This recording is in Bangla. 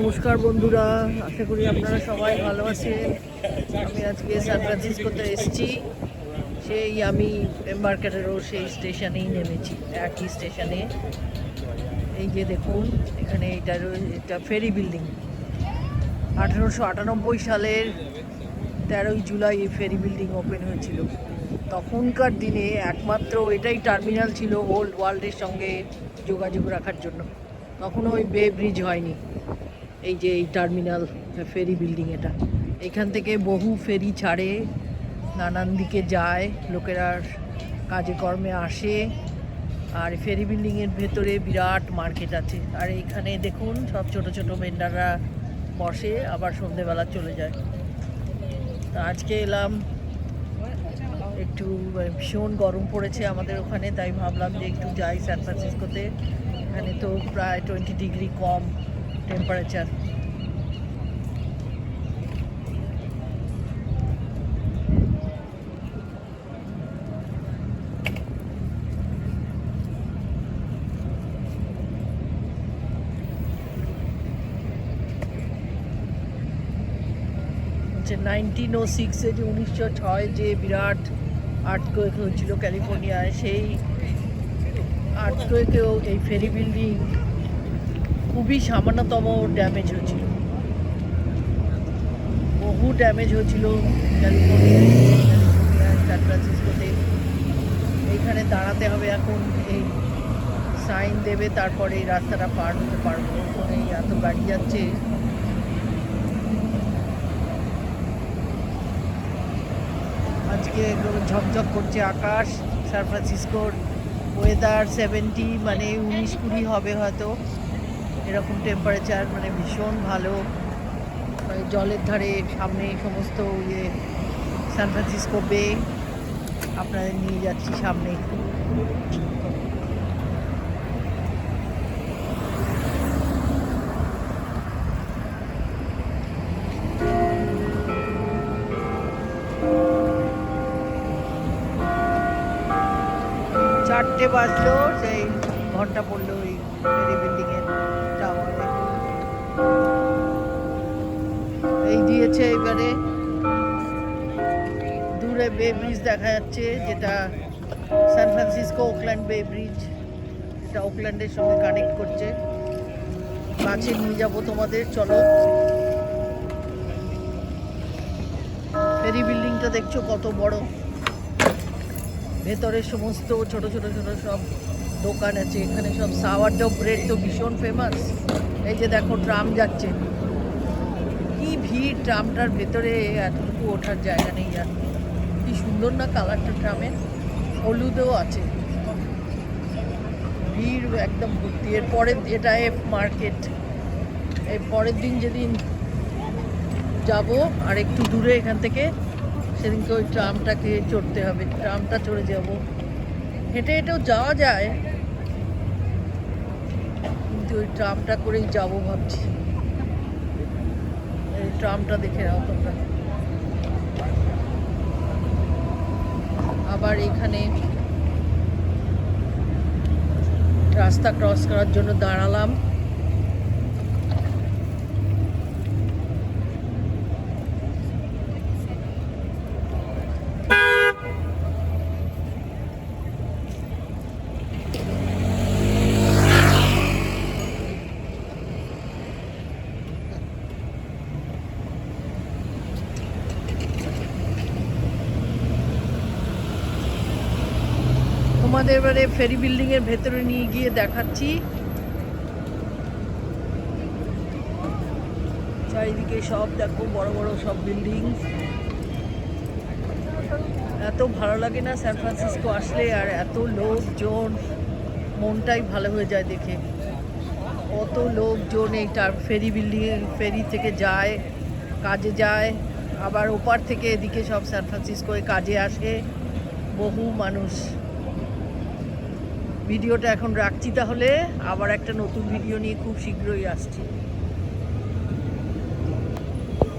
নমস্কার বন্ধুরা, আশা করি আপনারা সবাই ভালো আছেন। আমি আজকে সান ফ্রান্সিসকোতে এসেছি। আমি এম্বারকেডারও সেই স্টেশনেই নেমেছি, একই স্টেশনে। এই যে দেখুন, এখানে এটা ফেরি বিল্ডিং। 1898 সালের 13ই জুলাই এই ফেরি বিল্ডিং ওপেন হয়েছিল। তখনকার দিনে একমাত্র এটাই টার্মিনাল ছিল ওল্ড ওয়ার্ল্ডের সঙ্গে যোগাযোগ রাখার জন্য। তখনও ওই বে ব্রিজ হয়নি। এই যে এই টার্মিনাল ফেরি বিল্ডিং, এটা এখান থেকে বহু ফেরি ছাড়ে, নানান দিকে যায়, লোকেরা কাজে কর্মে আসে। আর ফেরি বিল্ডিংয়ের ভেতরে বিরাট মার্কেট আছে। আর এইখানে দেখুন সব ছোট ছোট ভেন্ডাররা বসে, আবার সন্ধেবেলা চলে যায়। তা আজকে এলাম, একটু ভীষণ গরম পড়েছে আমাদের ওখানে, তাই ভাবলাম যে একটু যাই সান ফ্রান্সিসকোতে। এখানে তো প্রায় 20 ডিগ্রি কম টেম্পারেচার। যে 1906-এ যে 1906 যে বিরাট আর্থকোয়েক হয়েছিল ক্যালিফোর্নিয়ায়, সেই আর্থকোয়েকেও এই ফেরি বিল্ডিং খুবই সামান্যতম ড্যামেজ হয়েছিল। বহু ড্যামেজ হয়েছিল ক্যালিফোর্নিয়ায়, সান ফ্রান্সিসকোতে। এইখানে দাঁড়াতে হবে এখন, এই সাইন দেবে, তারপরে এই রাস্তাটা পার হতে পারবো। এই এত গাড়ি যাচ্ছে। আজকে ঝকঝক করছে আকাশ। সান ফ্রান্সিসকোর ওয়েদার 70, মানে 19-20 হবে হয়তো, এরকম টেম্পারেচার, মানে ভীষণ ভালো। মানে জলের ধারে সামনে সমস্ত সান ফ্রান্সিসকো বে, আপনাদের নিয়ে যাচ্ছি সামনে। চারটে বাজলো, সেই ঘন্টা পড়লো ওই বিল্ডিং এর টাওয়ারে। এই দিয়েছে এবারে দূরে বে ব্রিজ দেখা যাচ্ছে, যেটা সান ফ্রান্সিসকো ওকল্যান্ড বে ব্রিজ। এটা ওকল্যান্ডের সঙ্গে কানেক্ট করছে। কাছে নিয়ে যাবো তোমাদের, চলো। ফেরি বিল্ডিংটা দেখছো কত বড়। ভেতরে সমস্ত ছোট ছোট ছোট সব দোকান আছে। এখানে সব সাওয়ারডো ব্রেড তো ভীষণ ফেমাস। এই যে দেখো ট্রাম যাচ্ছে, কি ভিড় ট্রামটার ভেতরে, এতটুকু ওঠার জায়গা নেই। আর কি সুন্দর না কালারটা ট্রামের, হলুদও আছে। ভিড় একদম ভর্তি। এরপরে এটা এফ মার্কেট। এর পরের দিন যেদিন যাব আর একটু দূরে এখান থেকে, সেদিনকে ওই ট্রামটাকে চড়তে হবে। ট্রামটা চড়ে যাব। হেঁটে হেঁটেও যাওয়া যায়, কিন্তু ওই ট্রামটা করেই যাব ভাবছি। এই ট্রামটা দেখে নাও তোমরা। আবার এখানে রাস্তা ক্রস করার জন্য দাঁড়ালাম। তোমাদের এবারে ফেরি বিল্ডিং এর ভেতরে নিয়ে গিয়ে দেখাচ্ছি। চারিদিকে সব দেখো বড় বড় সব বিল্ডিং। এত ভালো লাগে না সান ফ্রান্সিসকো আসলে, আর এত লোকজন, মনটাই ভালো হয়ে যায় দেখে। কত লোকজন এই ফেরি বিল্ডিং, ফেরি থেকে যায়, কাজে যায়, আবার ওপার থেকে এদিকে সব সান ফ্রান্সিসকোয় কাজে আসে বহু মানুষ। ভিডিওটা এখন রাখছি, তাহলে আবার একটা নতুন ভিডিও নিয়ে খুব শীঘ্রই আসছি।